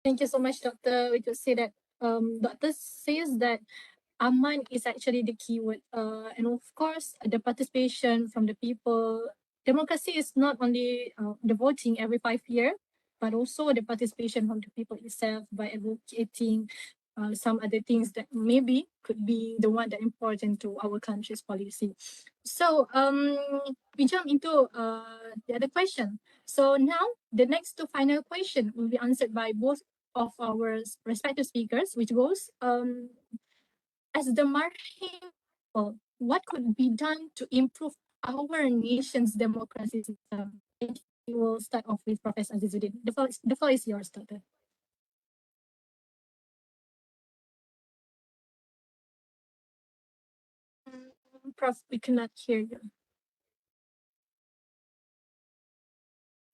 Thank you so much, Doctor. We could say that Doctor says that Aman is actually the keyword. And of course, the participation from the people. Democracy is not only the voting every 5 years, but also the participation from the people itself by advocating some other things that maybe could be the one that important to our country's policy. So we jump into the other question. So now the next two final question will be answered by both of our respective speakers, which goes as the Marhin people, what could be done to improve our nation's democracy system? We will start off with Professor Azizuddin. The floor is yours, Doctor. Prof, we cannot hear you.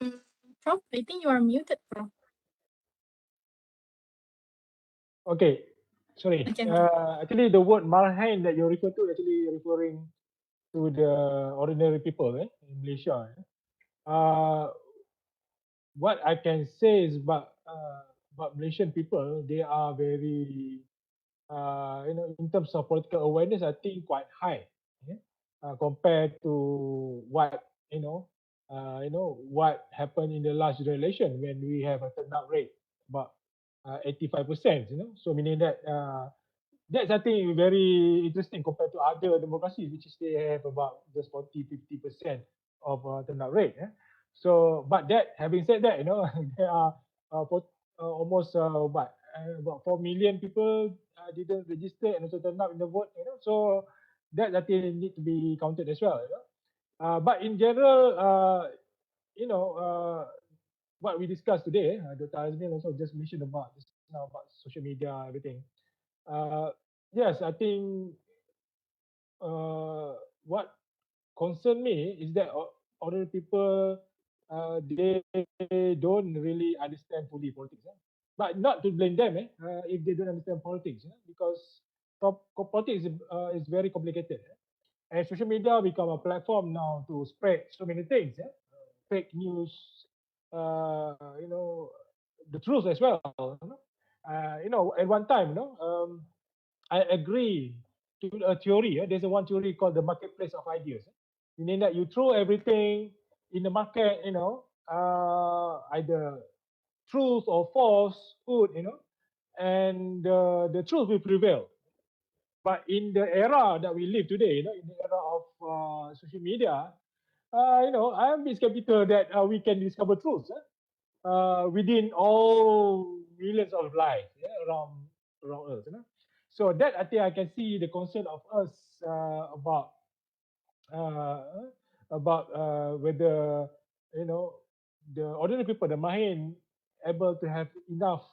Mm, Prof, I think you are muted, Prof. Okay, sorry. Okay. Actually, the word marhain that you refer to actually referring to the ordinary people in Malaysia. What I can say is about Malaysian people, they are very in terms of political awareness, I think quite high, yeah? Compared to what what happened in the last generation when we have a turnout rate about 85%. So meaning that that's I think very interesting compared to other democracies, which is they have about just 40-50% of turnout rate. So, but that having said that, there are almost about 4 million people didn't register and also turn up in the vote. So that I think need to be counted as well. But in general, you know, what we discussed today, Dr. Azmin also just mentioned about this now about social media, everything. Uh, yes, I think what concern me is that ordinary people they don't really understand fully politics. But not to blame them if they don't understand politics, because politics is very complicated. And social media become a platform now to spread so many things, fake news, the truth as well. At one time, I agree to a theory. There's a one theory called the marketplace of ideas. Meaning that you throw everything in the market, either truth or falsehood, and the truth will prevail. But in the era that we live today, in the era of social media, I am a bit skeptical that we can discover truth within all millions of lives around us. So that I think I can see the concern of us uh, whether the ordinary people, the Mahin, able to have enough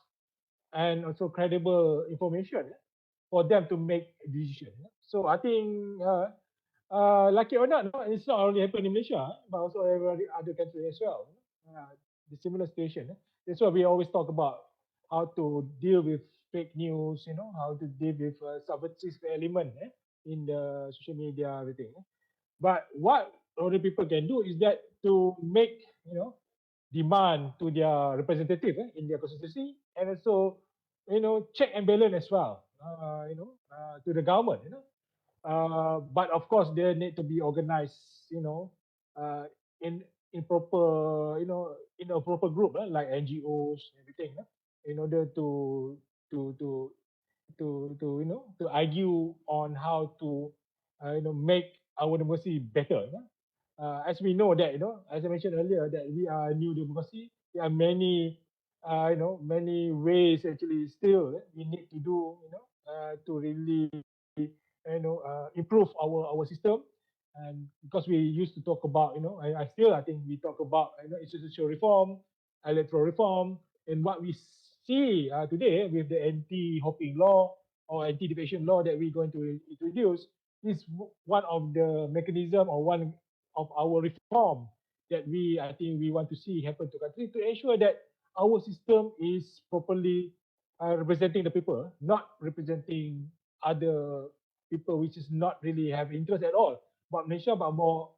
and also credible information for them to make a decision. So I think, like it or not, it's not only happened in Malaysia, but also every other country as well. The similar situation. That's why we always talk about how to deal with fake news, how to deal with subversive element in the social media, everything. But what other people can do is that to make, demand to their representative in their constituency, and also, check and balance as well, to the government, but of course, they need to be organized, uh, in proper, in a proper group, like NGOs, everything, in order to to to argue on how to make our democracy better. As we know that, as I mentioned earlier, that we are a new democracy. There are many many ways actually still we need to do, to really improve our system. And because we used to talk about, I think we talk about, institutional reform, electoral reform, and what we see today with the anti-hopping law or anti-defection law that we're going to introduce is one of the mechanism or one of our reform that I think we want to see happen to country to ensure that our system is properly representing the people, not representing other people which is not really have interest at all about Malaysia, but more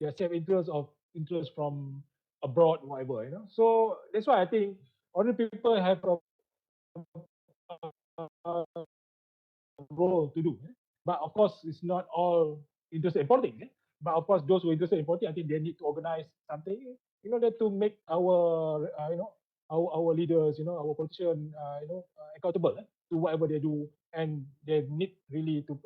their self-interest of interest from abroad, whatever. So that's why I think other people have a role to do. But of course, it's not all interested in politics. But of course, those who are interested in politics, I think they need to organize something in order to make our, our leaders, our politicians, accountable to whatever they do, and they need really to,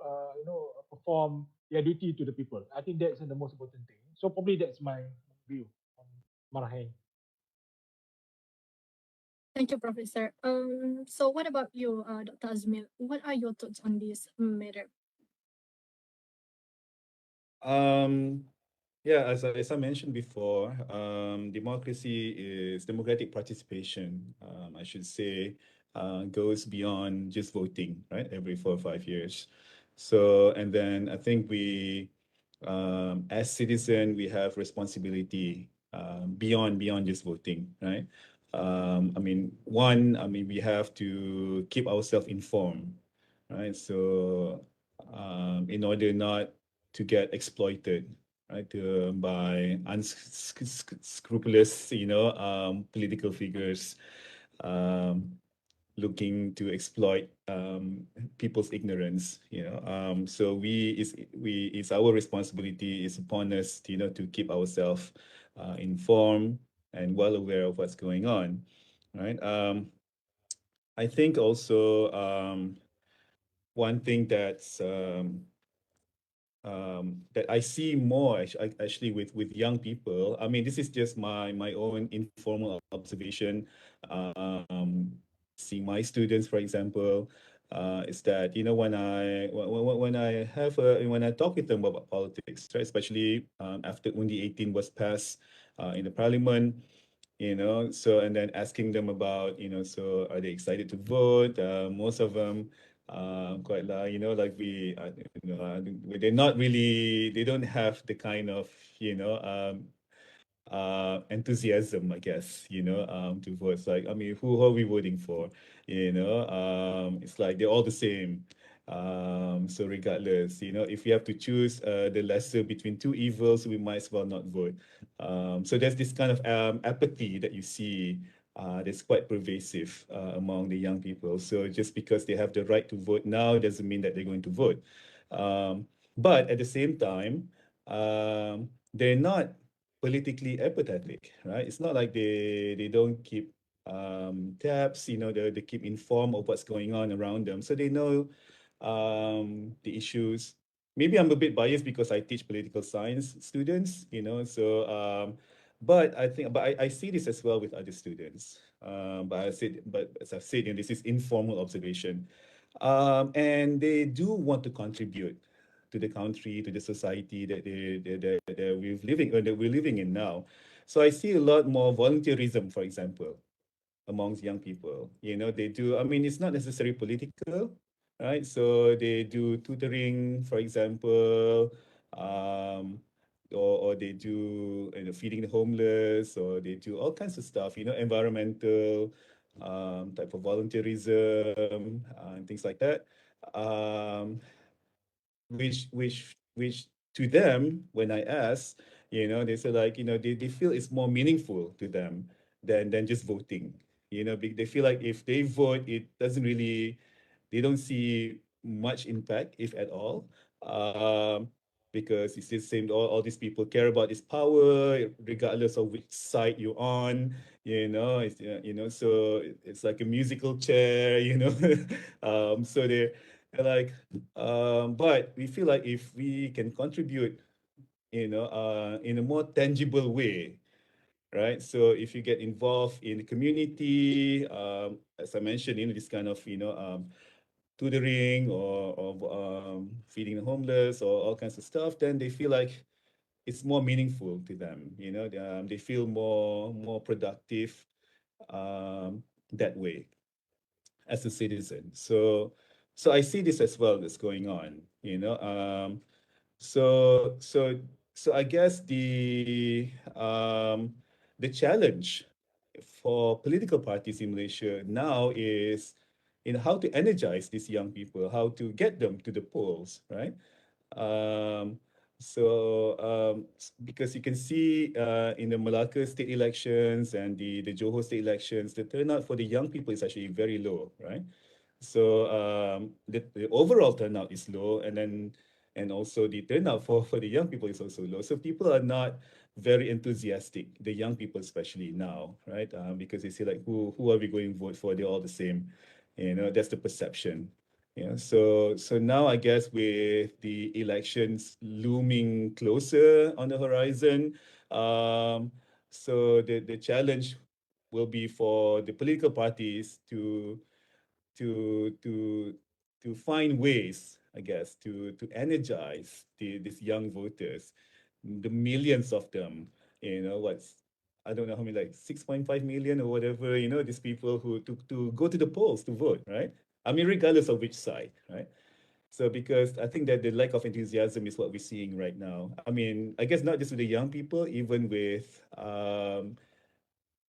perform their duty to the people. I think that's the most important thing. So probably that's my view on Marahe. Thank you, Professor. So what about you, Dr. Azmil? What are your thoughts on this matter? Um, yeah, as I mentioned before, democracy is democratic participation. I should say, goes beyond just voting, right? Every 4 or 5 years. So, and then I think as citizen, we have responsibility beyond just voting, right? I mean, we have to keep ourselves informed, right? So, in order not to get exploited, right, by unscrupulous, political figures um, looking to exploit people's ignorance. So it's our responsibility. It's upon us, to keep ourselves informed and well aware of what's going on, right? I think also one thing that I see more actually with young people. I mean, this is just my own informal observation. Um, Seeing my students, for example, is that when I talk with them about politics, right, especially after Undi 18 was passed in the parliament, so and then asking them about, so are they excited to vote? Most of them quite like, like they're not really, they don't have the kind of, you know, enthusiasm, I guess, to vote. It's like, I mean, who are we voting for? It's like they're all the same. So regardless, if we have to choose the lesser between two evils, we might as well not vote. So there's this kind of apathy that you see that's quite pervasive among the young people. So just because they have the right to vote now doesn't mean that they're going to vote. But at the same time, they're not politically apathetic, right? It's not like they don't keep tabs, they keep informed of what's going on around them, so they know the issues. Maybe I'm a bit biased because I teach political science students, but I see this as well with other students. But as I've said, this is informal observation, and they do want to contribute to the country, to the society that we're living in now. So I see a lot more volunteerism, for example, amongst young people. They do. I mean, it's not necessarily political, right? So they do tutoring, for example, um, or they do feeding the homeless, or they do all kinds of stuff. Environmental type of volunteerism and things like that. Um, which to them, when I ask, they say, like, they feel it's more meaningful to them than just voting. They feel like if they vote, it doesn't really, they don't see much impact, if at all. um, because it's the same, all these people care about is power, regardless of which side you're on. So it's like a musical chair. So they're like, but we feel like if we can contribute, in a more tangible way, right? So if you get involved in the community, as I mentioned, this kind of, tutoring, or feeding the homeless, or all kinds of stuff, then they feel like it's more meaningful to them. They feel more productive that way as a citizen. So I see this as well that's going on. So so so I guess the challenge for political parties in Malaysia now is how to energize these young people, how to get them to the polls, right? Um, So because you can see in the Malacca state elections and the Johor state elections, the turnout for the young people is actually very low, right? So the overall turnout is low, and also the turnout for the young people is also low. So people are not very enthusiastic, the young people especially now, right? Because they say like, who are we going to vote for? They're all the same, that's the perception. Yeah, so now I guess with the elections looming closer on the horizon, um, so the challenge will be for the political parties to to to find ways, I guess, to energize these young voters, the millions of them. What's I don't know how many, like 6.5 million or whatever. These people who to go to the polls to vote, right? I mean, regardless of which side, right? So because I think that the lack of enthusiasm is what we're seeing right now. I mean, I guess not just with the young people, even with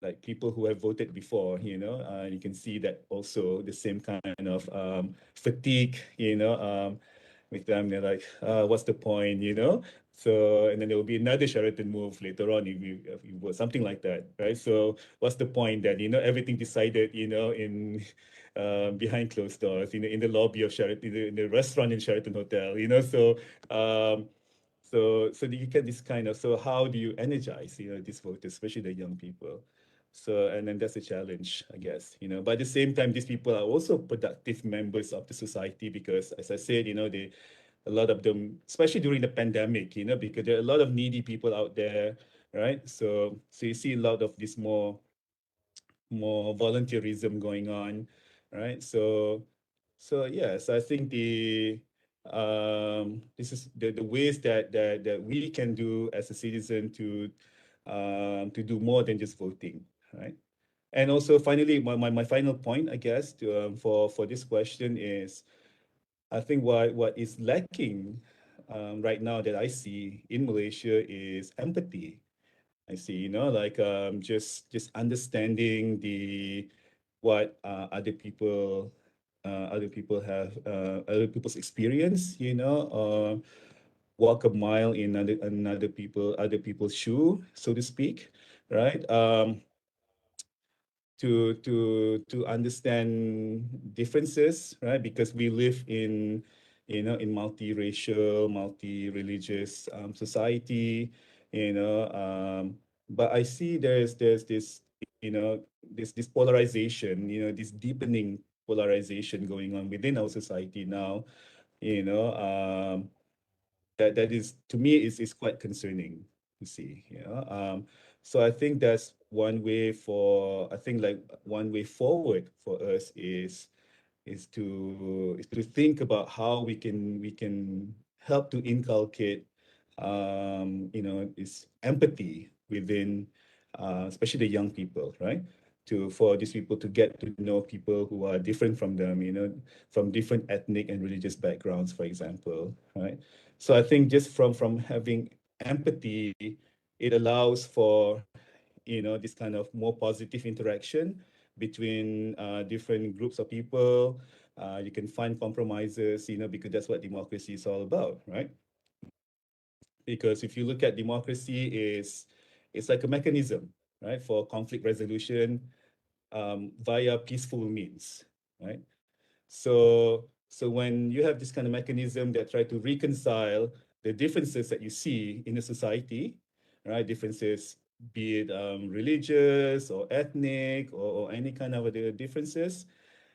like people who have voted before, you can see that also the same kind of fatigue, with them. They're like, what's the point, So, and then there will be another Sheraton move later on if you vote, something like that, right? So, what's the point then? Everything decided, in behind closed doors, in the lobby of Sheraton, in the restaurant in Sheraton Hotel, Um, so you get this kind of, so how do you energize, these voters, especially the young people? So, and then that's a challenge, I guess, But at the same time, these people are also productive members of the society because, as I said, a lot of them, especially during the pandemic, because there are a lot of needy people out there, right? So you see a lot of this more volunteerism going on, right? So yes, I think this is the ways that we can do as a citizen to do more than just voting, right? And also, finally, my final point, I guess, for this question is, I think what is lacking right now that I see in Malaysia is empathy. I see, like just understanding what other people's experience, walk a mile in other people's shoe, so to speak, right? To understand differences, right? Because we live in multiracial, multi-religious society, but I see there's this, this polarization, this deepening polarization going on within our society now, you know, that is, to me, is quite concerning to see. So I think that's one way I think, like, one way forward for us is to think about how we can help to inculcate is empathy within especially the young people, right? For these people to get to know people who are different from them, from different ethnic and religious backgrounds, for example, right? So I think just from having empathy, it allows for this kind of more positive interaction between different groups of people. You can find compromises, because that's what democracy is all about, right? Because if you look at democracy, it's like a mechanism, right, for conflict resolution via peaceful means, right? So when you have this kind of mechanism that try to reconcile the differences that you see in a society, right? Differences, be it religious or ethnic, or any kind of other differences,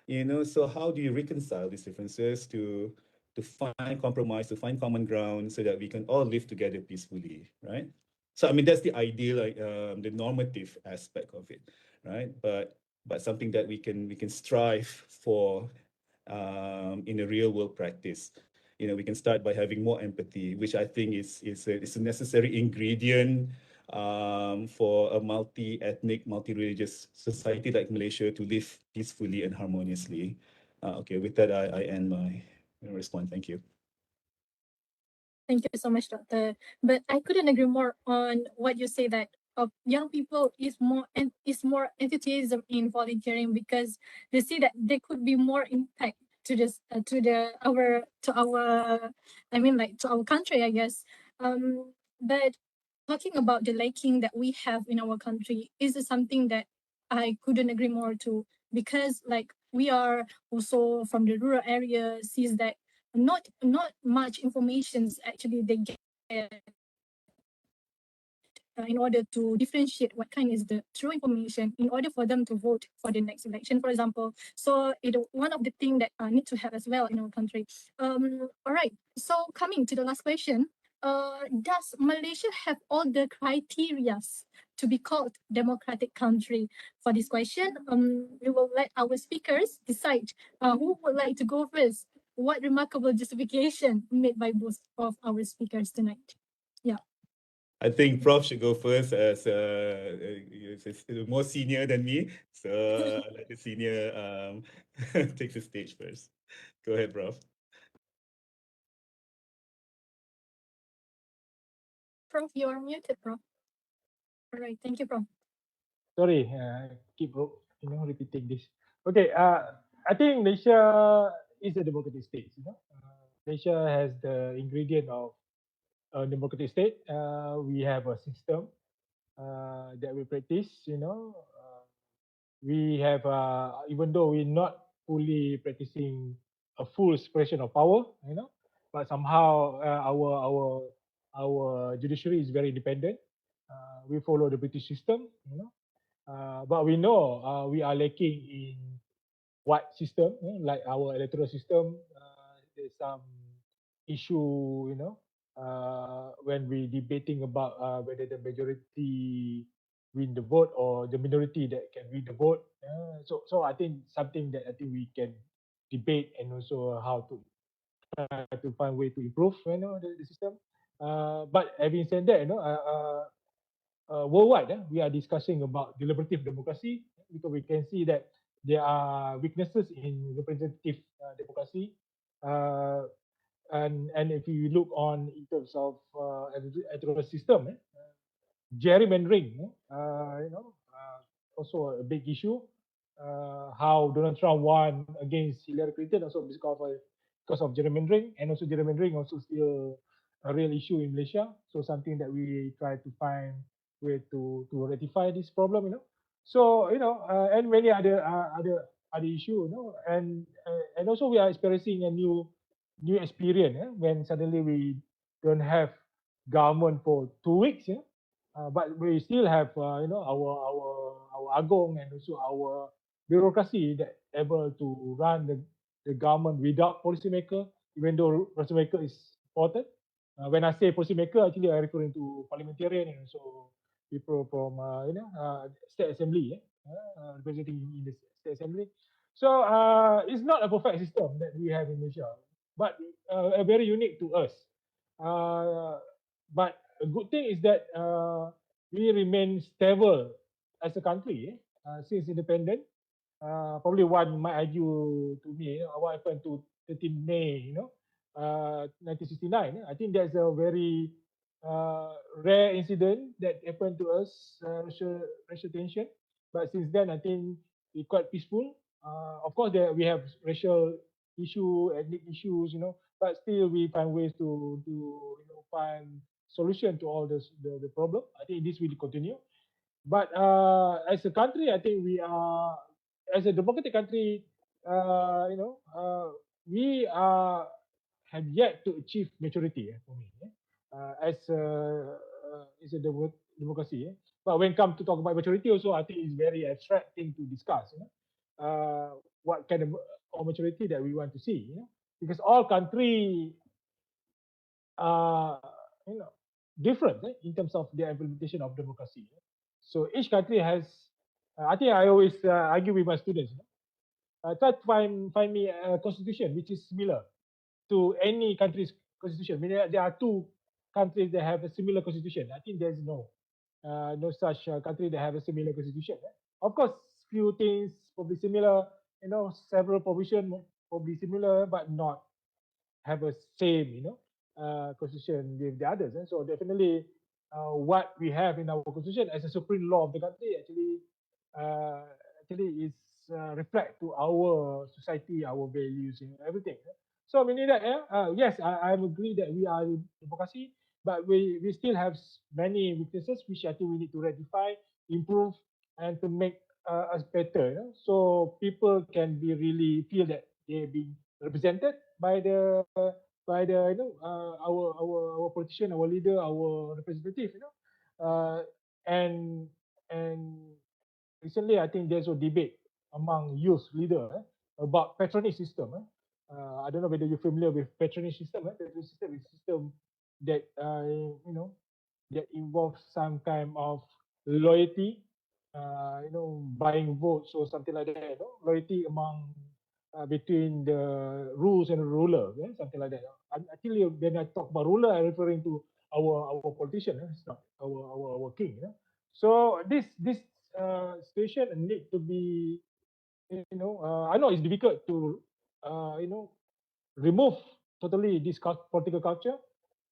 so how do you reconcile these differences to find compromise, to find common ground so that we can all live together peacefully, right? So I mean, that's the ideal, like the normative aspect of it, right? But something that we can strive for in a real world practice. We can start by having more empathy, which I think is a necessary ingredient for a multi-ethnic, multi-religious society like Malaysia to live peacefully and harmoniously. Okay, with that, I end my response. Thank you. Thank you so much, Doctor. But I couldn't agree more on what you say that young people is more enthusiasm in volunteering because they see that there could be more impact to this to the our to our I mean like to our country, I guess. But talking about the lacking that we have in our country is something that I couldn't agree more to, because like we are also from the rural area, sees that not much informations actually they get in order to differentiate what kind is the true information in order for them to vote for the next election, for example. So one of the thing that need to have as well in our country. All right. So coming to the last question, does Malaysia have all the criterias to be called democratic country? For this question, we will let our speakers decide who would like to go first. What remarkable justification made by both of our speakers tonight. Yeah. I think Prof should go first as he's more senior than me. So I'll let the senior take the stage first. Go ahead, Prof. Prof, you are muted, Prof. All right. Thank you, Prof. Sorry, keep repeating this. Okay, I think Malaysia is a democratic state. Malaysia has the ingredient of a democratic state. We have a system that we practice. We have, even though we're not fully practicing a full separation of power, but somehow our judiciary is very independent. We follow the British system. But we know we are lacking in what system, like our electoral system. There's some issue, when we debating about whether the majority win the vote or the minority that can win the vote. So I think something that I think we can debate, and also how to try to find way to improve, the system. But having said that, worldwide, we are discussing about deliberative democracy, because we can see that there are weaknesses in representative democracy. Uh, and if you look on in terms of electoral system, gerrymandering, also a big issue. How Donald Trump won against Hillary Clinton also because of gerrymandering, and also gerrymandering also still a real issue in Malaysia. So something that we try to find way to rectify this problem. So and many other issue. And also we are experiencing a new experience, when suddenly we don't have government for 2 weeks. But we still have our agong, and also our bureaucracy that able to run the government without policymaker, even though policymaker is important. When I say policymaker, actually I'm referring to parliamentarian, and also people from state assembly, representing in the state assembly. So it's not a perfect system that we have in Malaysia, but very unique to us. Uh, but a good thing is that we remain stable as a country, since independent. Probably one might argue to me, what happened to 13 May, 1969. I think that's a very rare incident that happened to us, racial tension. But since then, I think we're quite peaceful. Of course, we have racial issue, ethnic issues, but still we find ways to find solution to all the problem. I think this will continue. But as a country, I think we are, as a democratic country, we are have yet to achieve maturity, for me, as a democracy. But when come to talk about maturity, also I think it's very abstract thing to discuss. What kind of maturity that we want to see? Because all country are different, in terms of their implementation of democracy. So each country has. I think I always argue with my students. Try to find me a constitution which is similar to any country's constitution. Meaning there are two countries that have a similar constitution. I think there's no such country that have a similar constitution. Of course, few things probably similar. Several provision probably similar, but not have a same, constitution with the others. And so definitely, what we have in our constitution as a supreme law of the country uh, actually is reflect to our society, our values, everything. So meaning that, yes, I agree that we are a democracy, but we still have many weaknesses which I think we need to rectify, improve, and to make us better. So people can be really feel that they're being represented by the our politician, our leader, our representative. Uh, and and recently I think there's a debate among youth leader about patronage system. I don't know whether you're familiar with patronage system. Patronage system is a system that that involves some kind of loyalty, buying votes or something like that. Loyalty among between the rules and the ruler, something like that. Actually, when I talk about ruler, I'm referring to our politician. It's not our king. So this situation need to be, I know it's difficult to, remove totally this political culture,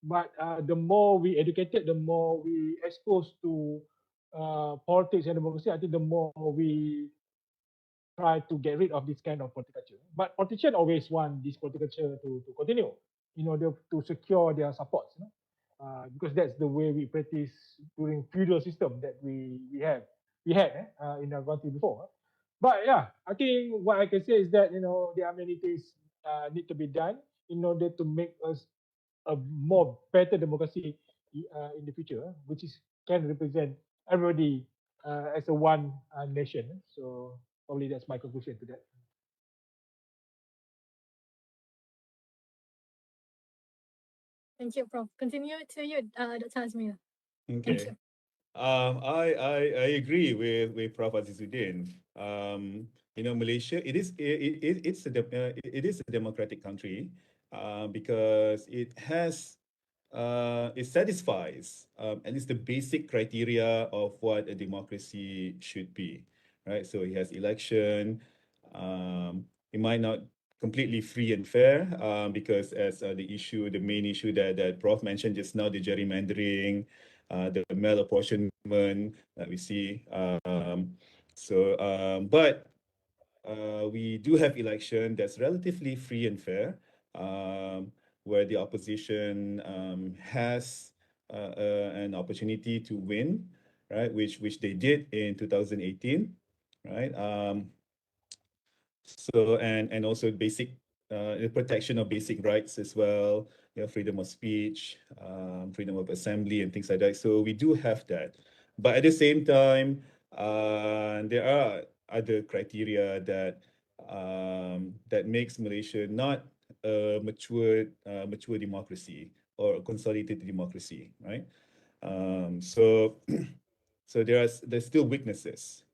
but the more we educated, the more we exposed to politics and democracy, I think the more we try to get rid of this kind of political culture. But politicians always want this political culture to continue in order to secure their supports, because that's the way we practice during feudal system that we had in our country before. But yeah, I think what I can say is that there are many things need to be done in order to make us a more better democracy in the future, which is can represent everybody as a one nation. So probably that's my conclusion to that. Thank you, Prof. Continue to you, Dr. Azmina. Thank you. Okay. I agree with Prof. Azizuddin. Malaysia, it is a democratic country, because it satisfies, at least the basic criteria of what a democracy should be, right? So it has election. It might not completely free and fair, because as the main issue that Prof mentioned just now, the gerrymandering, the malapportionment that we see. But we do have election that's relatively free and fair, where the opposition has an opportunity to win, right? Which they did in 2018, right? And also basic the protection of basic rights as well, freedom of speech, freedom of assembly, and things like that. So we do have that, but at the same time, there are other criteria that makes Malaysia not a mature democracy or a consolidated democracy, right? So so there's still weaknesses,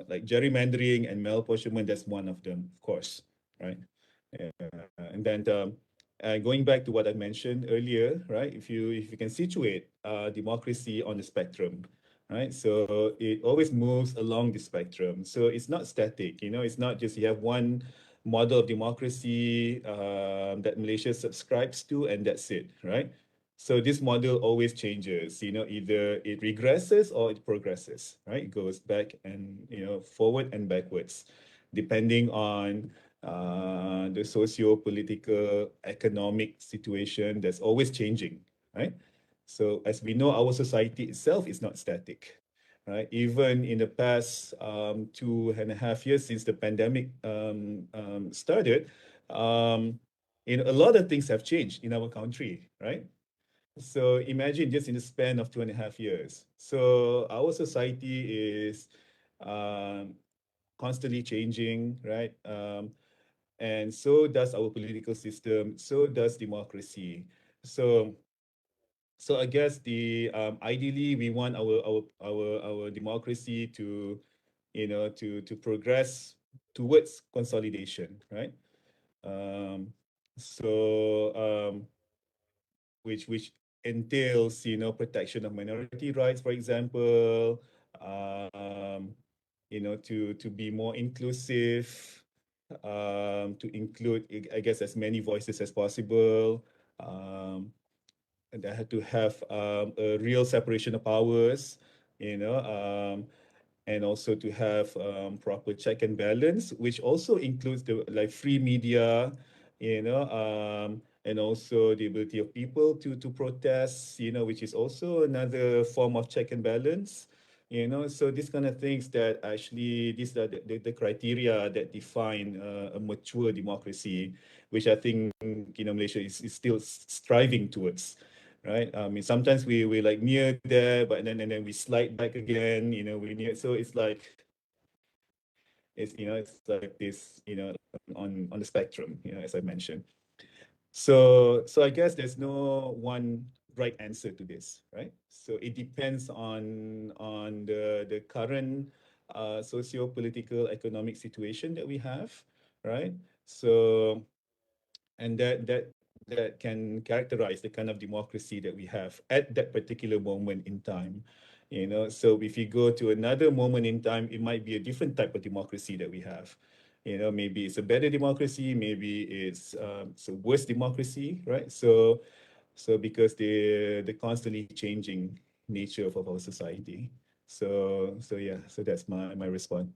like gerrymandering and malapportionment. That's one of them, of course, right? And then going back to what I mentioned earlier, right? If you can situate democracy on the spectrum, right? So it always moves along the spectrum. So it's not static. It's not just you have one model of democracy that Malaysia subscribes to, and that's it, right? So this model always changes, either it regresses or it progresses, right? It goes back and, forward and backwards, depending on the socio-political, economic situation that's always changing, right? So as we know, our society itself is not static, right? Even in the past 2.5 years since the pandemic started, a lot of things have changed in our country, right? So imagine just in the span of 2.5 years. So our society is um, constantly changing, right? And so does our political system. So does democracy. So so I guess the ideally we want our democracy to to progress towards consolidation, right? Um, so which entails protection of minority rights, for example, um, to be more inclusive, to include, I guess, as many voices as possible, and that had to have a real separation of powers, you know, and also to have proper check and balance, which also includes the like free media, and also the ability of people to protest, which is also another form of check and balance. So these kind of things that actually these are the criteria that define a mature democracy, which I think Malaysia is still striving towards, right? I mean, sometimes we like near there, but then we slide back again. We near, so it's like this, on the spectrum, as I mentioned. So I guess there's no one right answer to this, right? So it depends on the current socio-political economic situation that we have, right? So and that can characterize the kind of democracy that we have at that particular moment in time. So if you go to another moment in time, it might be a different type of democracy that we have. Maybe it's a better democracy, maybe it's a worse democracy, right? So because the constantly changing nature of our society. So yeah, so that's my response.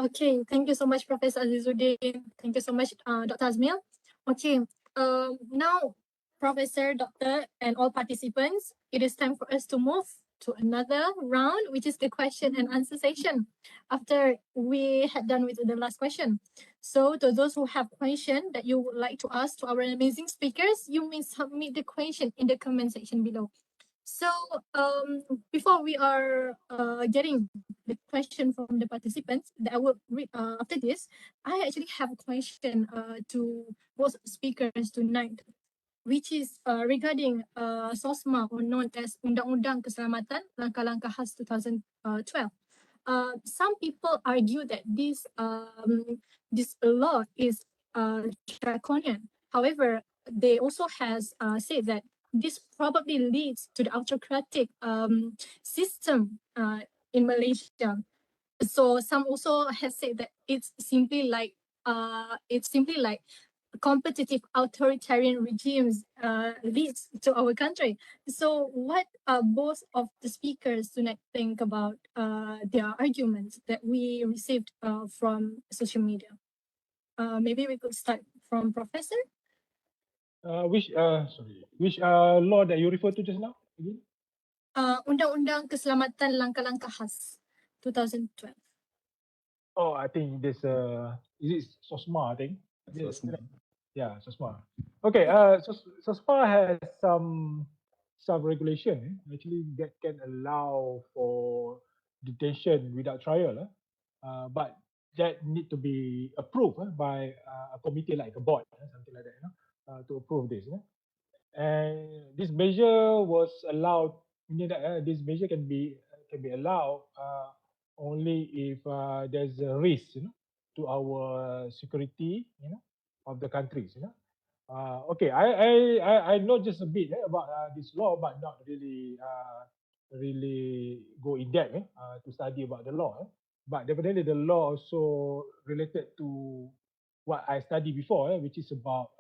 Okay, thank you so much, Professor Azizuddin. Thank you so much, Dr. Azmil. Okay, now, Professor, Doctor, and all participants, it is time for us to move to another round, which is the question and answer session. After we had done with the last question. So, to those who have question that you would like to ask to our amazing speakers, you may submit the question in the comment section below. So before we are getting the question from the participants that I will read after this, I actually have a question to both speakers tonight, which is regarding SOSMA, or known as Undang-Undang Keselamatan Langkah-Langkah Khas 2012. Some people argue that this law is draconian. However, they also has said that this probably leads to the autocratic system in Malaysia. So some also has said that it's simply like competitive authoritarian regimes leads to our country. So what both of the speakers tonight think about their arguments that we received from social media? Maybe we could start from Professor. Which law that you referred to just now again? Undang-Undang Keselamatan Langkah-Langkah Khas 2012. Oh, I think there's is it SOSMA, I think. Yeah, SOSMA. Okay, SOSMA has some regulation actually that can allow for detention without trial, but that need to be approved by a committee like a board, something like that, to approve this. And this measure was allowed. This measure can be allowed only if there's a risk, to our security, of the countries. Okay, I know just a bit about this law, but not really go in depth to study about the law. But definitely the law also related to what I studied before, which is about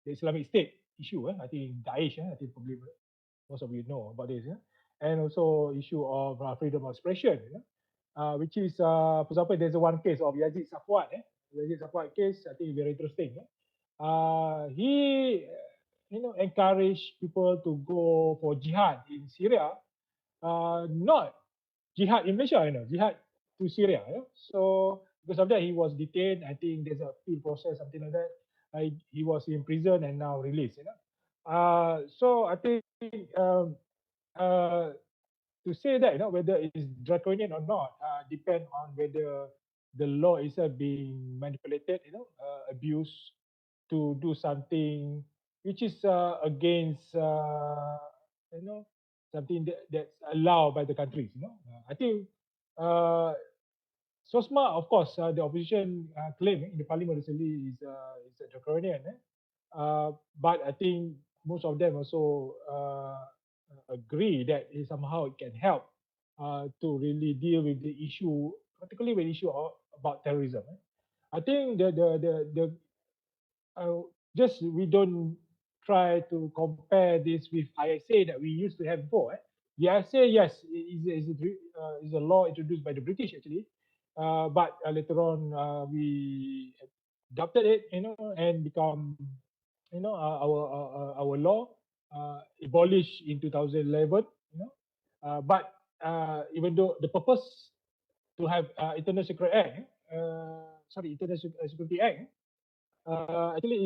the Islamic State issue. I think Daesh. I think probably most of you know about this. And also issue of freedom of expression. Which is, for example, there's one case of Yazid Safwat. Yazid Safwat case, I think very interesting. He, encouraged people to go for jihad in Syria, not jihad in Malaysia, jihad to Syria. So because of that, he was detained. I think there's a appeal process, something like that. He was in prison and now released. So I think uh, to say that, whether it's draconian or not, depend on whether the law itself being manipulated, abused to do something which is against, something that's allowed by the countries. I think SOSMA, of course, the opposition claim in the parliament recently is a draconian. But I think most of them also agree that somehow it can help to really deal with the issue, particularly with the issue about terrorism. I think the just we don't try to compare this with ISA that we used to have before. The ISA, yes, is a law introduced by the British actually, but later on we adopted it, and become, our law, abolished in 2011, but even though the purpose to have Internal Security Act, Internal Security Act, actually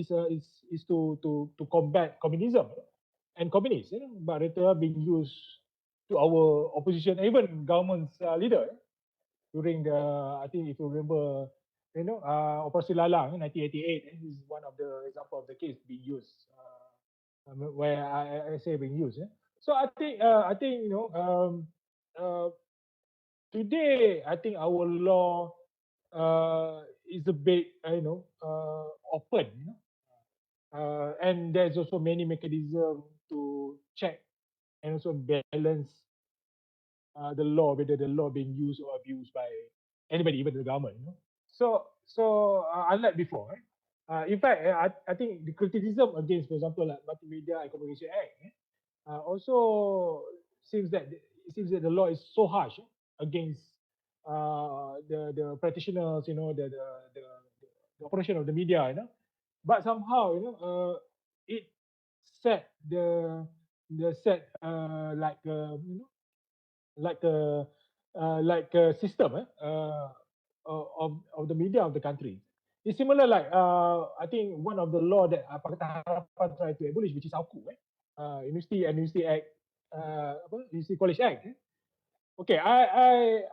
is to combat communism and communists, but later being used to our opposition, even government's leader during the, I think if you remember, Operasi Lalang in 1988 is one of the example of the case being used, where I say being used. So I think uh, today I think our law is a bit open, and there's also many mechanism to check and also balance the law, whether the law being used or abused by anybody, even the government. So unlike before, right? In fact, I think the criticism against, for example, like Multimedia and Communication Act, also seems that the law is so harsh against the practitioners, the operation of the media, but somehow, it set the set like a like a system, of the media of the country. It's similar like, I think one of the law that Pakatan Harapan try to abolish, which is AUKU, University Act, University College Act. Okay, I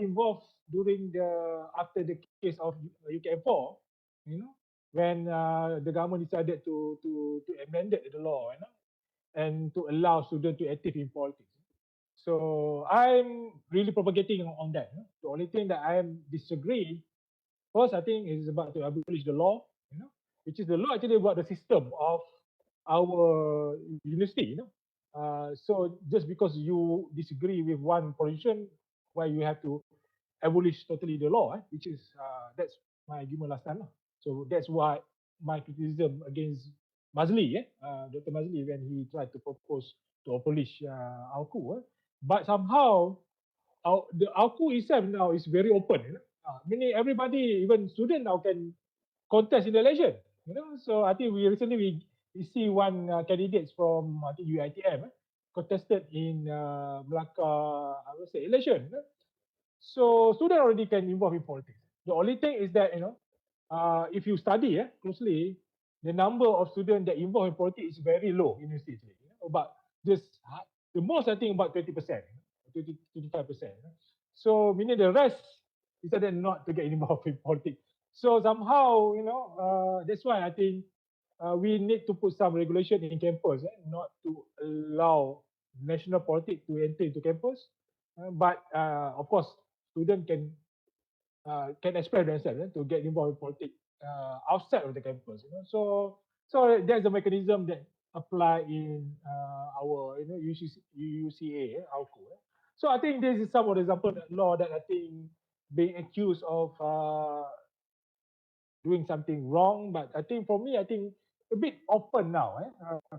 involved during the after the case of UKM4, when the government decided to amend the law, and to allow students to active in politics. So I'm really propagating on that. The only thing that I am disagree, first, I think is about to abolish the law, which is the law actually about the system of our university, so just because you disagree with one position, why you have to abolish totally the law, which is that's my argument last time. So that's why my criticism against Mazli, Dr. Mazli, when he tried to propose to abolish AUKU. But somehow the AUKU itself now is very open. Meaning everybody, even student now can contest in the election. So I think we recently we see one candidates from, I think, UiTM, contested in Melaka, I would say, election. So student already can involve in politics. The only thing is that, if you study closely, the number of students that involve in politics is very low in university today. But just the most, I think, about 20%, 25%. So meaning the rest decided not to get involved in politics. So somehow, that's why I think we need to put some regulation in campus, not to allow national politics to enter into campus. But of course, students can express themselves, to get involved in politics outside of the campus. So there's a mechanism that apply in our UCA, AUKU. So I think this is some of the example of law that I think being accused of doing something wrong. But I think for me, I think a bit open now,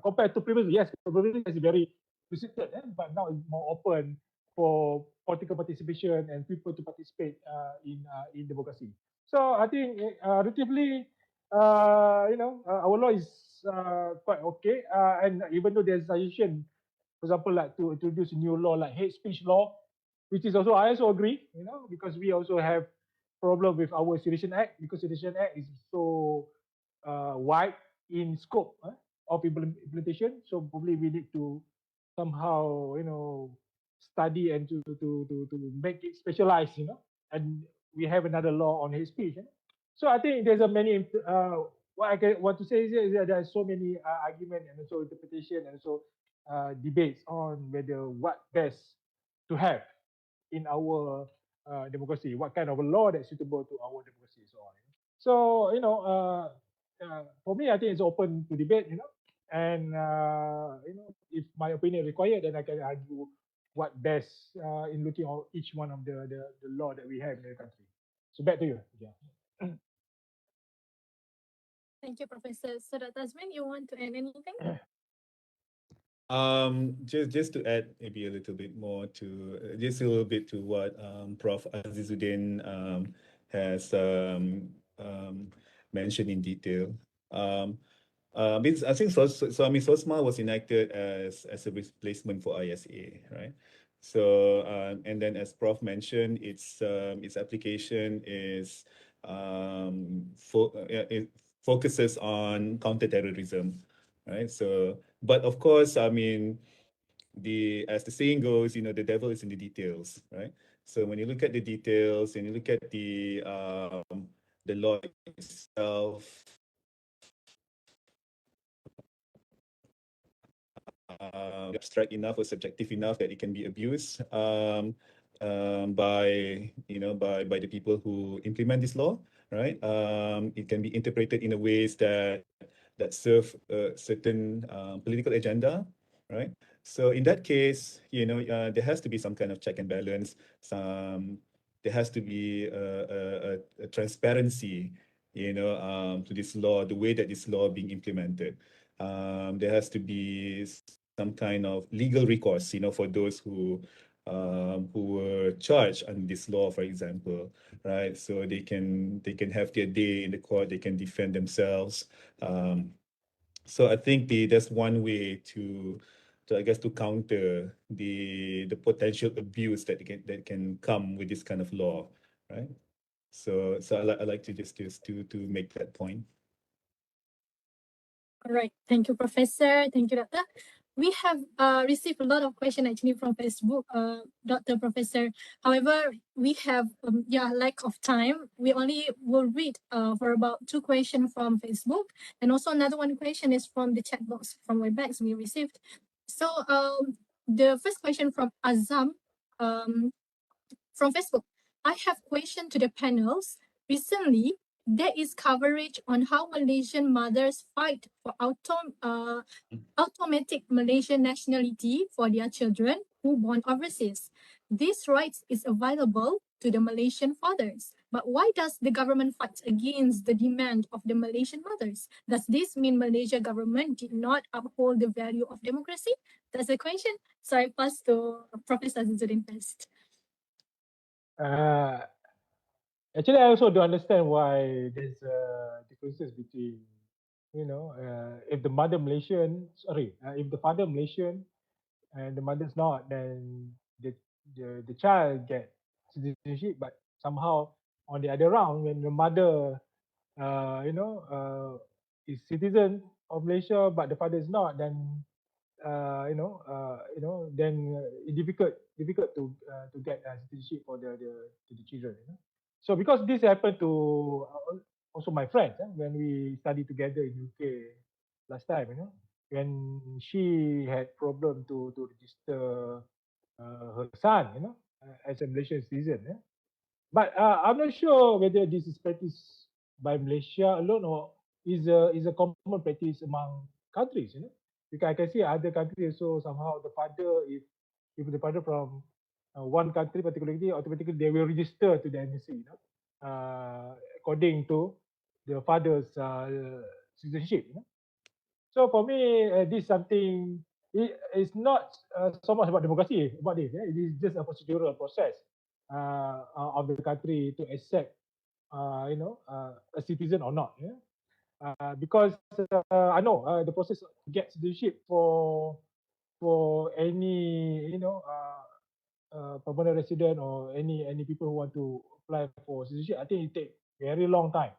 compared to previously. Yes, previously it's very restricted, but now it's more open for political participation and people to participate in democracy. So I think relatively, our law is quite okay. And even though there's suggestion, for example, like to introduce a new law like hate speech law, which is also I also agree, because we also have problem with our Sedition Act, because Sedition Act is so wide in scope of implementation. So probably we need to somehow, study and to make it specialized, and we have another law on hate speech. So I think there's a many, what I want to say is that there are so many argument and also interpretation and also debates on whether what best to have in our democracy, what kind of a law that's suitable to our democracy, so on. So for me, I think it's open to debate, and if my opinion required, then I can argue what best in looking at each one of the law that we have in the country. So back to you. Yeah. Thank you, Professor. So, Dr. Azmin, you want to add anything? Just to add maybe a little bit more to just a little bit to what Prof. Azizuddin has um, mentioned in detail. Um, I think so. I mean, SOSMA was enacted as a replacement for ISA, right? So, and then as Prof mentioned, its application is it focuses on counterterrorism, right? So, but of course, I mean, the as the saying goes, the devil is in the details, right? So when you look at the details and you look at the law itself, abstract enough or subjective enough that it can be abused by the people who implement this law, right? It can be interpreted in a ways that serve a certain political agenda, right? So in that case, there has to be some kind of check and balance. There has to be a transparency, to this law, the way that this law being implemented. There has to be some kind of legal recourse, for those who were charged under this law, for example, right? So they can have their day in the court, they can defend themselves. So I think that's one way to I guess to counter the potential abuse that can come with this kind of law, right? So I like to just to make that point. All right. Thank you, Professor. Thank you, Doctor. We have received a lot of questions actually from Facebook, Doctor Professor. However, we have lack of time. We only will read for about 2 questions from Facebook, and also another one question is from the chat box from Webex we received. So the first question from Azam from Facebook. I have question to the panels. Recently, there is coverage on how Malaysian mothers fight for automatic Malaysian nationality for their children who born overseas. This right is available to the Malaysian fathers. But why does the government fight against the demand of the Malaysian mothers? Does this mean Malaysia government did not uphold the value of democracy? That's the question. So I pass to Professor Azizudin first. Uh, Actually, I also don't understand why there's differences between, if the mother Malaysian, sorry, if the father Malaysian and the mother's not, then the child get citizenship, but somehow on the other round, when the mother, is citizen of Malaysia, but the father is not, then then it's difficult to get citizenship for the children. So because this happened to also my friends when we studied together in UK last time, when she had problem to register her son, as a Malaysian citizen. But I'm not sure whether this is practiced by Malaysia alone or is a common practice among countries. Because I can see other countries also somehow the father, if the father from one country particularly, automatically they will register to the embassy, according to the father's citizenship. So for me, this is something. It's not so much about democracy about this. It is just a procedural process of the country to accept, a citizen or not. Because I know the process to get citizenship for any permanent resident or any people who want to apply for citizenship. I think it take very long time,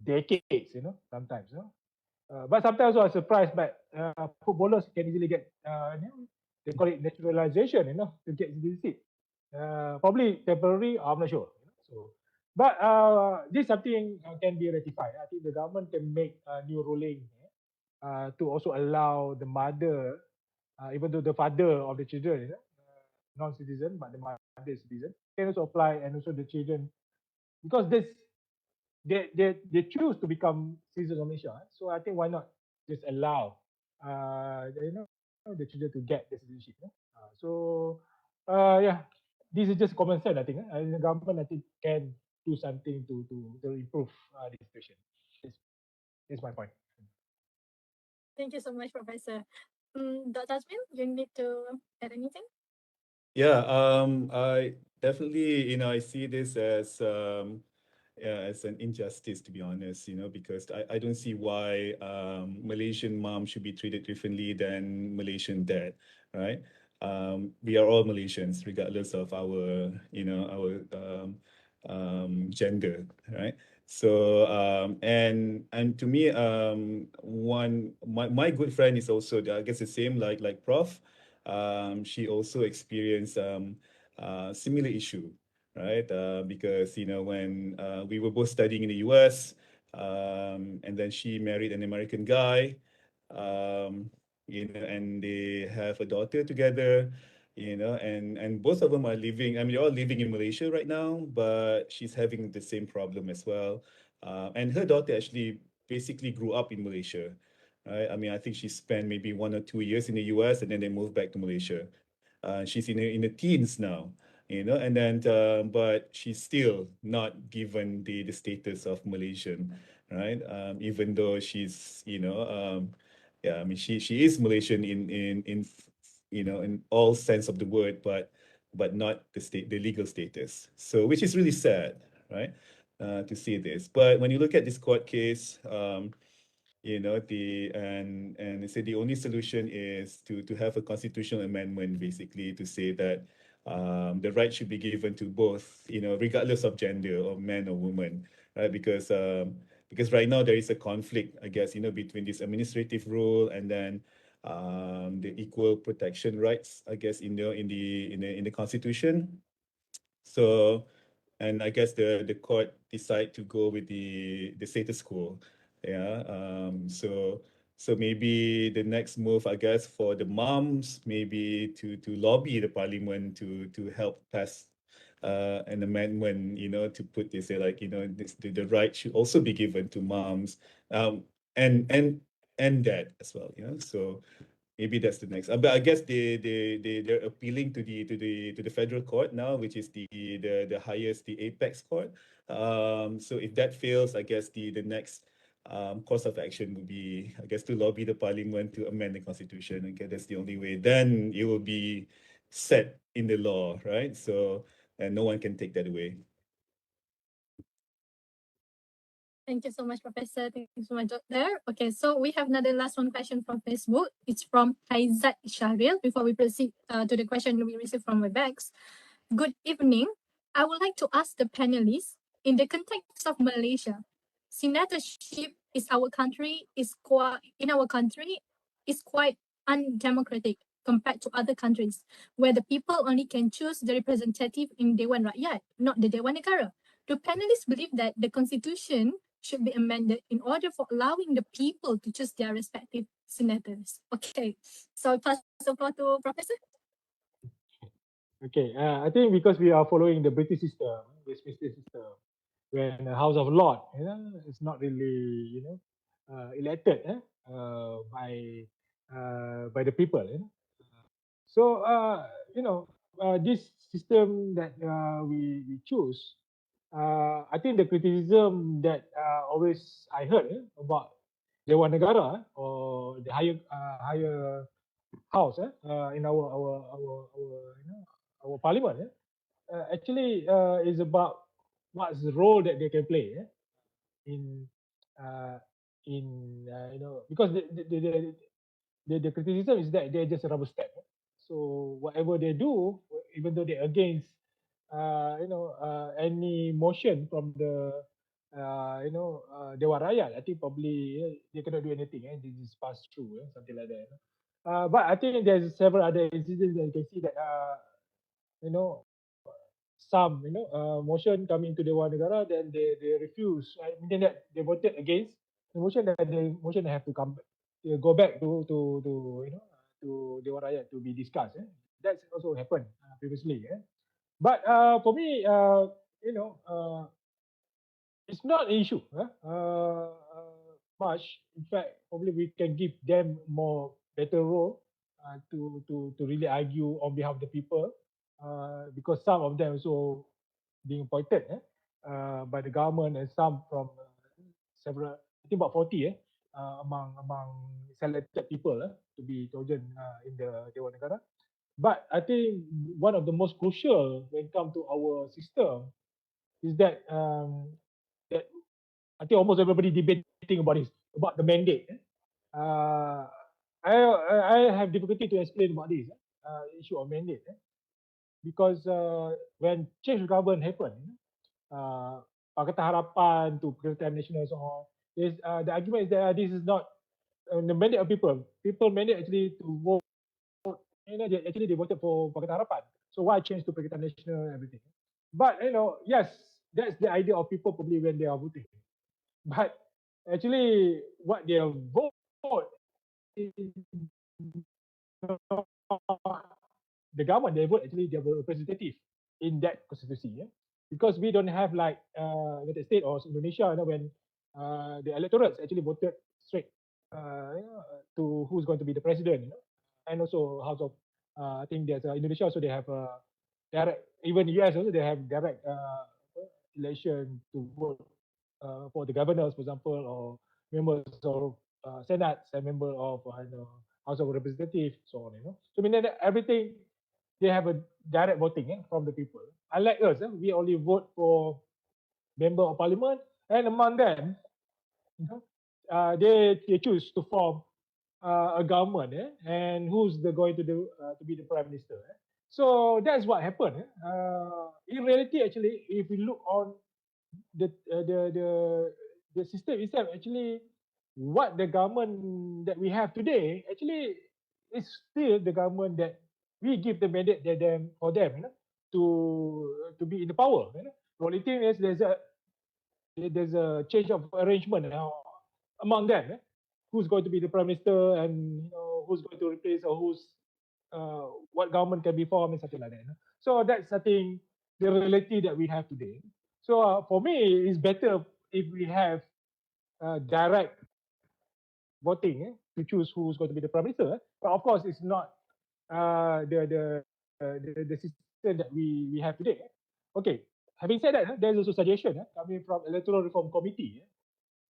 decades, sometimes. But sometimes I was surprised, but footballers can easily get, they call it naturalization, to get citizenship. Probably temporary, I'm not sure. So, but this something can be rectified. I think the government can make a new ruling to also allow the mother, even though the father of the children, non-citizen, but the mother is citizen, can also apply, and also the children, because they choose to become citizens of Malaysia. So I think why not just allow the children to get the citizenship. Yeah, this is just common sense. I think the government I think can do something to improve the situation. This is my point. Thank you so much, Professor. Dr. Asmin, you need to add anything? Yeah, I definitely, I see this as an injustice, to be honest, because I don't see why Malaysian mom should be treated differently than Malaysian dad, right? We are all Malaysians, regardless of our gender, right? So and to me, one my good friend is also, I guess, the same, like Prof. She also experienced similar issue, right? Because when we were both studying in the US, and then she married an American guy, um, and they have a daughter together, and both of them are living. I mean, they're all living in Malaysia right now, but she's having the same problem as well. And her daughter actually basically grew up in Malaysia. Right? I mean, I think she spent maybe 1 or 2 years in the US and then they moved back to Malaysia. She's in the teens now, and then but she's still not given the status of Malaysian, right? Even though she's, yeah, I mean, she is Malaysian in all sense of the word, but not the legal status. So which is really sad, right? To see this. But when you look at this court case, and they say the only solution is to have a constitutional amendment, basically to say that the right should be given to both, regardless of gender, or man or woman, right? Because right now there is a conflict, I guess, between this administrative rule and then the equal protection rights, I guess, in the constitution. So, and I guess the court decide to go with the status quo. Yeah. So maybe the next move, I guess, for the moms, maybe to lobby the parliament to help pass an amendment, to put this, say, like, the right should also be given to moms, and dad as well. So maybe that's the next. But I guess they're appealing to the federal court now, which is the highest, the apex court. So if that fails, I guess the next course of action would be, I guess, to lobby the parliament to amend the constitution. Okay, that's the only way. Then it will be set in the law, right? So and no one can take that away. Thank you so much, Professor. Thank you so much, Doctor. Okay, so we have another last one question from Facebook. It's from Haizat Shahril. Before we proceed to the question we received from Webex. Good evening. I would like to ask the panelists, in the context of Malaysia, senatorship is our country is quite in our country is quite undemocratic compared to other countries where the people only can choose the representative in Dewan Rakyat, not the Dewan Negara. Do panelists believe that the constitution should be amended in order for allowing the people to choose their respective senators? Okay, so pass the floor to Professor. Okay, I think because we are following the British system, Westminster system, when the House of Lords, it's not really, elected by the people. So, this system that we choose, I think the criticism that always I heard about Dewan Negara or the higher house in our parliament actually is about what's the role that they can play in uh, because the criticism is that they're just a rubber stamp. So whatever they do, even though they're against any motion from the Dewan Rakyat, I think probably they cannot do anything. This is passed through, something like that. But I think there's several other incidents that you can see that you know some motion coming to Dewan Negara, then they refuse. I mean that they voted against the motion, that the motion have to come go back to Dewan Rakyat to be discussed. That's also happened previously. But for me, it's not an issue much. In fact, probably we can give them more better role to really argue on behalf of the people, because some of them also being appointed by the government, and some from several, I think about 40 among selected people to be chosen in the Dewan Negara. But I think one of the most crucial when it comes to our system is that I think almost everybody debating about this, about the mandate. Uh, I have difficulty to explain about this issue of mandate because when change of government happened, Pakatan Harapan to Perkhidmatan Nasional and so on, the argument is that this is not the mandate of people. People mandate actually to vote. They voted for Pakatan Harapan. So why change to Perkhidmatan Nasional and everything? But yes, that's the idea of people probably when they are voting. But actually, what they vote is the government. They vote actually their representative in that constituency. Yeah? Because we don't have like United States or Indonesia, when the electorates actually voted straight to who's going to be the president, and also House of. I think there's Indonesia also they have direct. Even US also they have direct election to vote for the governors, for example, or members of Senate and member of House of Representatives, so on. So I mean that everything they have a direct voting from the people. Unlike us, we only vote for member of parliament, and among them, you know, they choose to form a government, and who's going to be the prime minister. So that's what happened. In reality, actually, if we look on the uh, the the the system itself, actually, what the government that we have today actually is still the government that we give the mandate that them for them, to be in the power. The only thing is there's a change of arrangement now among them. Who's going to be the prime minister, and who's going to replace, or what government can be formed and something like that. So that's, I think, the reality that we have today. So for me, it's better if we have direct voting to choose who's going to be the prime minister. But of course, it's not the system that we have today. Okay. Having said that, there's also suggestion coming from Electoral Reform Committee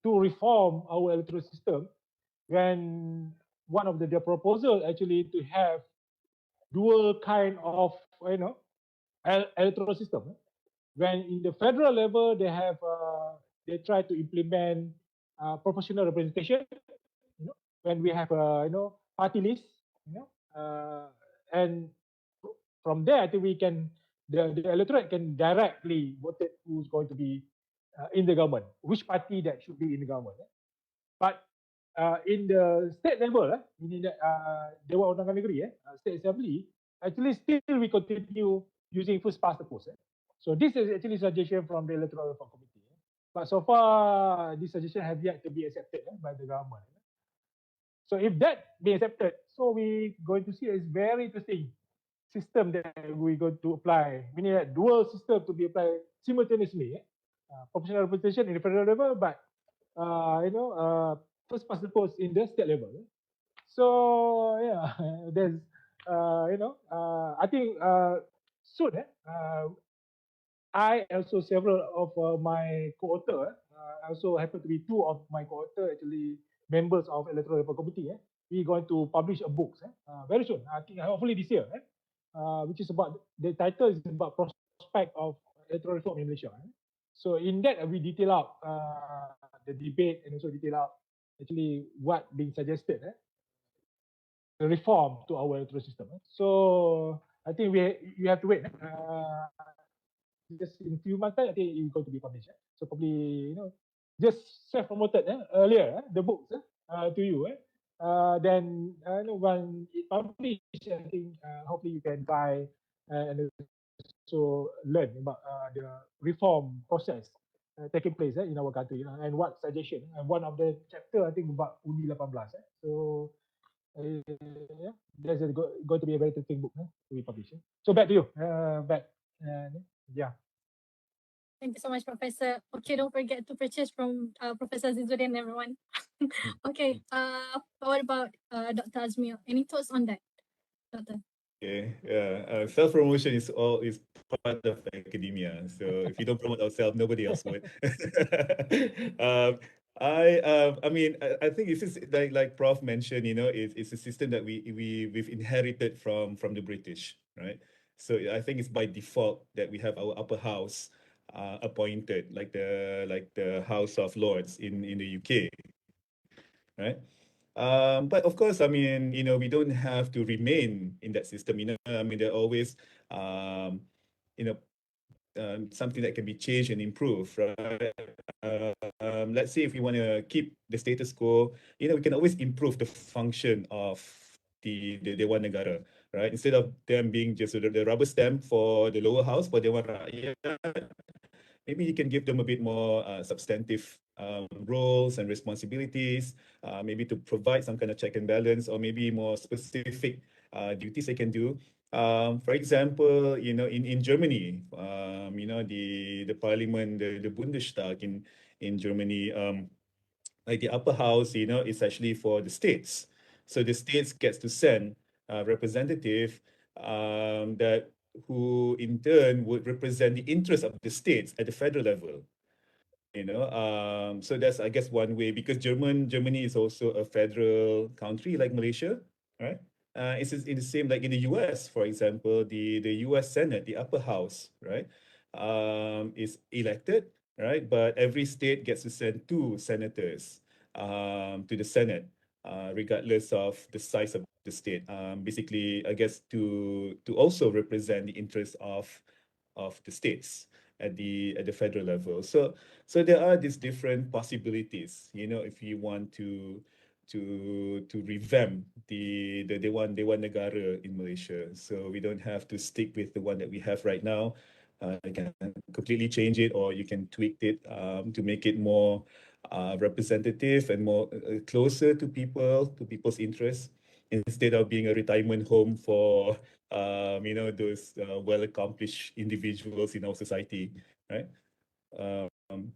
to reform our electoral system, when one of the proposal actually to have dual kind of electoral system. When in the federal level they try to implement proportional representation, when we have party list, and from there I think we can the electorate can directly vote who's going to be in the government, which party that should be in the government. But in the state level, meaning that Dewan Undangan Negeri, State Assembly, actually still we continue using first past the post. So this is actually suggestion from the Electoral Reform Committee. But so far, this suggestion have yet to be accepted by the government. So if that be accepted, so we going to see a very interesting system that we're going to apply, meaning that dual system to be applied simultaneously. Proportional representation in the federal level, but first past the post in the state level. So yeah, there's I think soon I also several of my co-author, also happen to be two of my co-author actually members of Electoral Reform Committee. We're going to publish a book very soon. I think hopefully this year, which is about the title is about prospect of electoral reform in Malaysia. So in that we detail out the debate and also detail out actually what being suggested, the reform to our electoral system. So I think you have to wait. Just in a few months time, I think it's going to be published. So probably just self-promoted earlier the books to you. Then when it published, I think hopefully you can buy and also learn about the reform process taking place in our country, and what suggestion. And one of the chapter I think about Uni 18. So yeah, there's going to be a very interesting book to be published. So back to you. Back. Yeah. Thank you so much, Professor. Okay, don't forget to purchase from Professor Zizudin, everyone. Okay, what about Dr. Azmir? Any thoughts on that, Doctor? Okay, yeah. Self promotion is part of academia. So if you don't promote ourselves, nobody else would. um, I mean, I think it's just like Prof mentioned. It's a system that we've inherited from the British, right? So I think it's by default that we have our upper house appointed, like the House of Lords in the UK, right? But of course, I mean, we don't have to remain in that system. I mean, there are always, um, you know, something that can be changed and improved, right? Let's say if we want to keep the status quo, we can always improve the function of the Dewan Negara, right? Instead of them being just the rubber stamp for the lower house, for Dewan Rakyat, maybe you can give them a bit more substantive roles and responsibilities, maybe to provide some kind of check and balance, or maybe more specific duties they can do. For example, in Germany, the parliament, the Bundestag in Germany, like the upper house, is actually for the states. So the states gets to send a representative that who in turn would represent the interests of the states at the federal level. So that's, I guess, one way, because Germany is also a federal country like Malaysia, right? It's in the same, like in the US, for example, the US Senate, the upper house, right, is elected, right? But every state gets to send two senators to the Senate, regardless of the size of the state. Basically, I guess to also represent the interests of the states at the federal level. So there are these different possibilities, if you want to revamp the Dewan Negara in Malaysia. So we don't have to stick with the one that we have right now. You can completely change it, or you can tweak it to make it more representative and more closer to people's interests, instead of being a retirement home for those well-accomplished individuals in our society, right?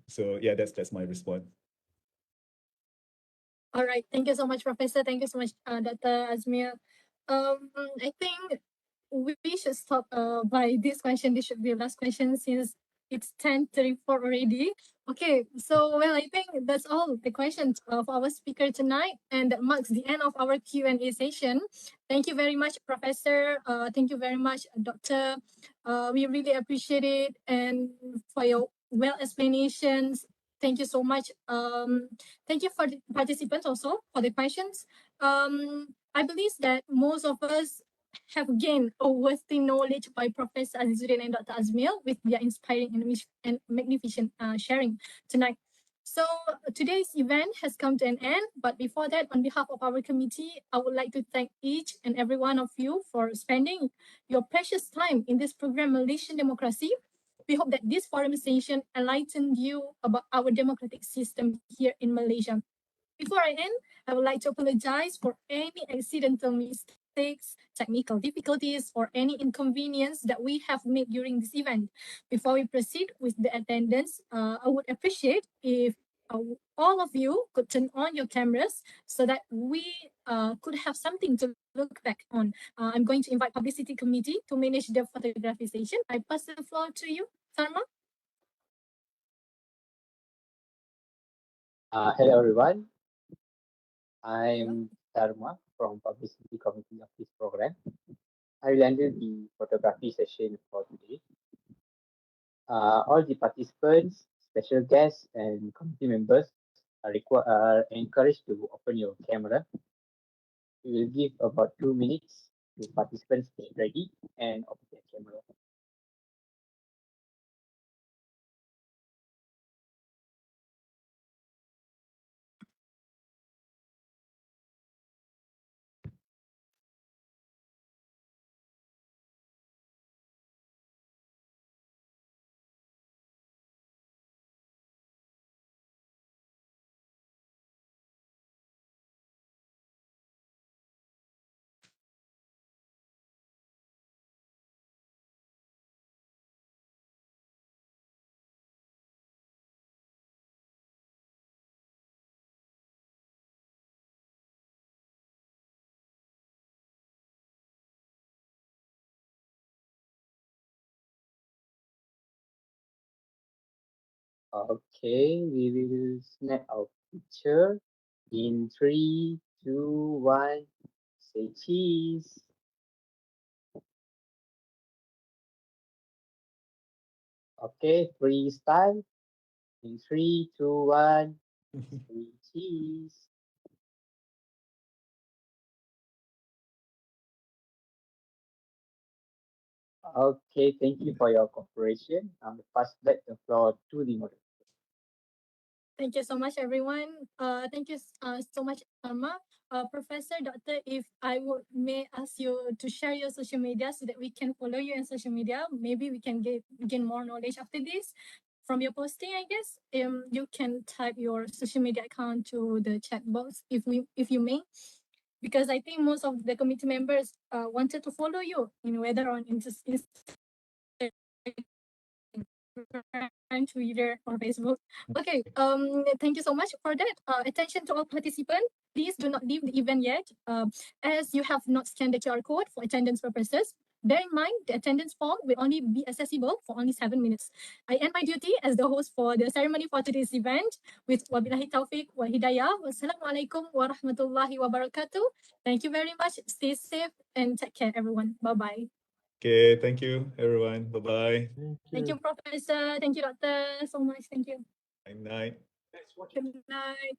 So yeah, that's my response. All right. Thank you so much, Professor. Thank you so much, Dr. Azmir. I think we should stop by this question. This should be the last question since it's 10:34 already. Okay, so well, I think that's all the questions of our speaker tonight, and that marks the end of our Q&A session. Thank you very much, Professor. Thank you very much, Doctor. We really appreciate it, and for your well explanations. Thank you so much. Thank you for the participants also for the questions. I believe that most of us have gained a worthy knowledge by Professor Azizuddin and Dr. Azmil with their inspiring and magnificent sharing tonight. So today's event has come to an end, but before that, on behalf of our committee, I would like to thank each and every one of you for spending your precious time in this program, Malaysian Democracy. We hope that this forum session enlightened you about our democratic system here in Malaysia. Before I end, I would like to apologize for any accidental mistakes, technical difficulties, or any inconvenience that we have made during this event. Before we proceed with the attendance, I would appreciate if all of you could turn on your cameras so that we could have something to look back on. I'm going to invite Publicity Committee to manage the photography session. I pass the floor to you, Sarma. Hello everyone, I'm Dharma from Publicity Committee of this program. I will handle the photography session for today. All the participants, special guests, and committee members are encouraged to open your camera. We will give about 2 minutes to participants get ready and open their camera. Okay, we will snap our picture in 3, 2, 1. Say cheese. Okay, freeze time. In 3, 2, 1, cheese. Okay, thank you for your cooperation. Pass back the floor to the moderator. Thank you so much, everyone. Thank you so much, Alma. Professor, Doctor, if I would may ask you to share your social media so that we can follow you in social media. Maybe we can gain more knowledge after this from your posting, I guess. You can type your social media account to the chat box if you may, because I think most of the committee members wanted to follow you, whether on Instagram, Twitter, or Facebook. Okay, thank you so much for that. Attention to all participants. Please do not leave the event yet, as you have not scanned the QR code for attendance purposes. Bear in mind, the attendance form will only be accessible for only 7 minutes. I end my duty as the host for the ceremony for today's event with wabillahi taufiq wa hidayah. Wassalamualaikum warahmatullahi wabarakatuh. Thank you very much. Stay safe and take care, everyone. Bye-bye. Okay, thank you, everyone. Bye-bye. Thank you, Professor. Thank you, Doctor, so much. Thank you. Good night. Good night.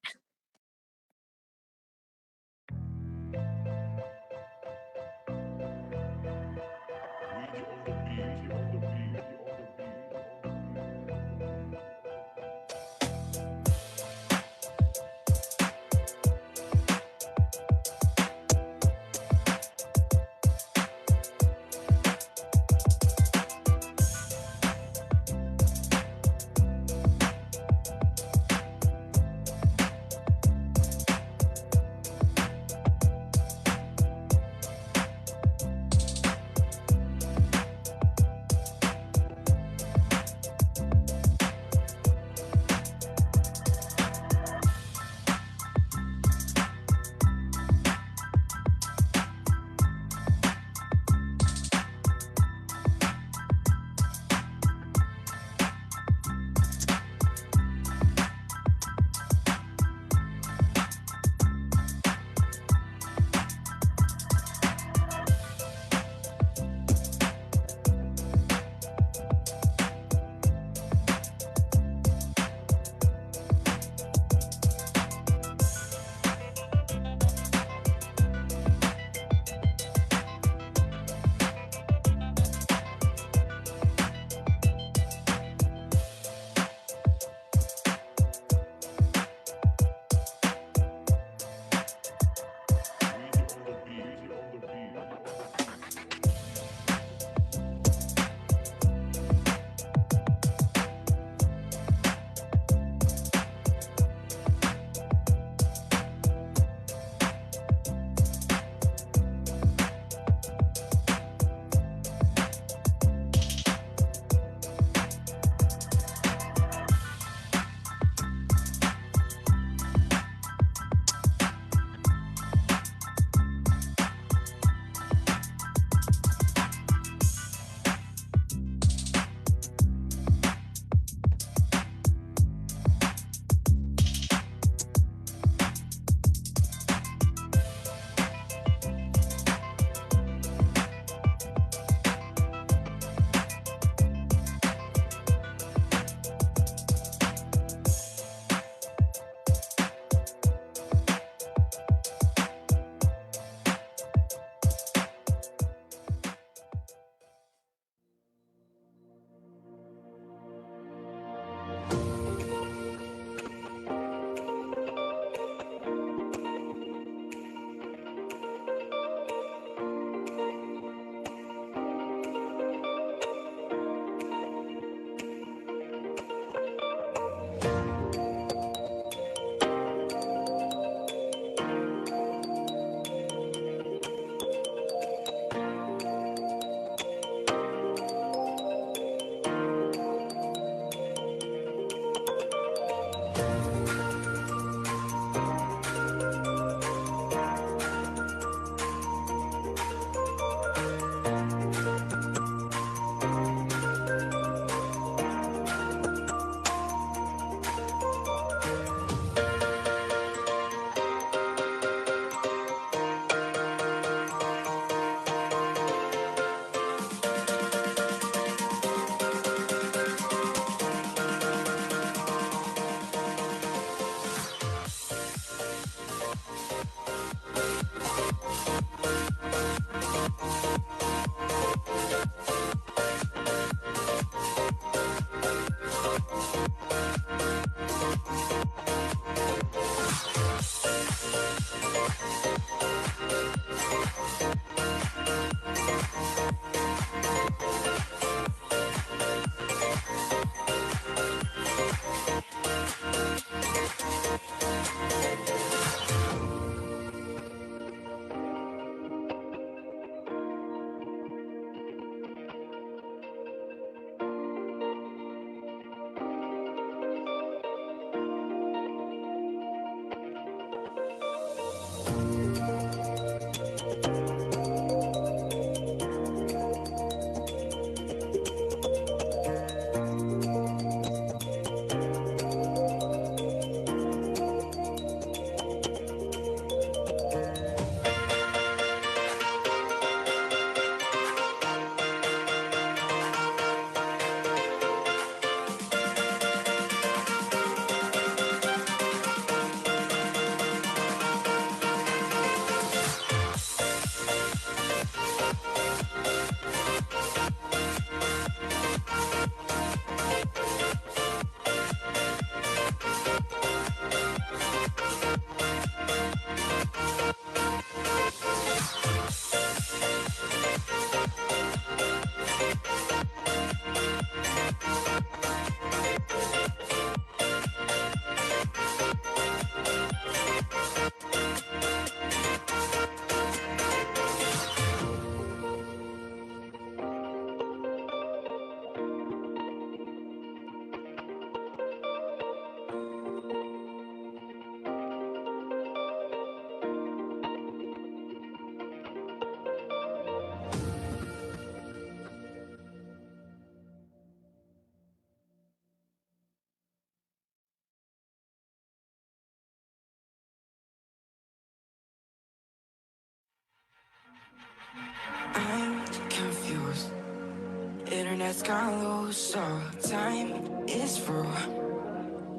and it's gone loose. So time is through.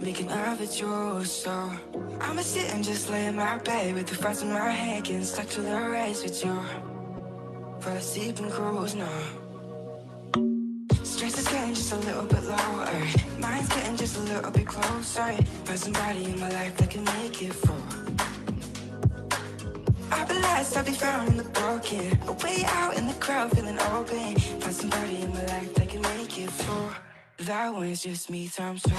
Making love at you, so I'ma sit and just lay in my bed with the thoughts in my head, getting stuck to the race with you. Fall asleep and cruise now. Stress is getting just a little bit lower. Mind's getting just a little bit closer. Find somebody in my life that can make it through. I'll be lost, I'll be found in the broken. Way out in the crowd, feeling open. Find somebody in my life that can make it through. That one's just me times two.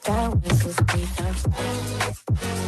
That was just me times two.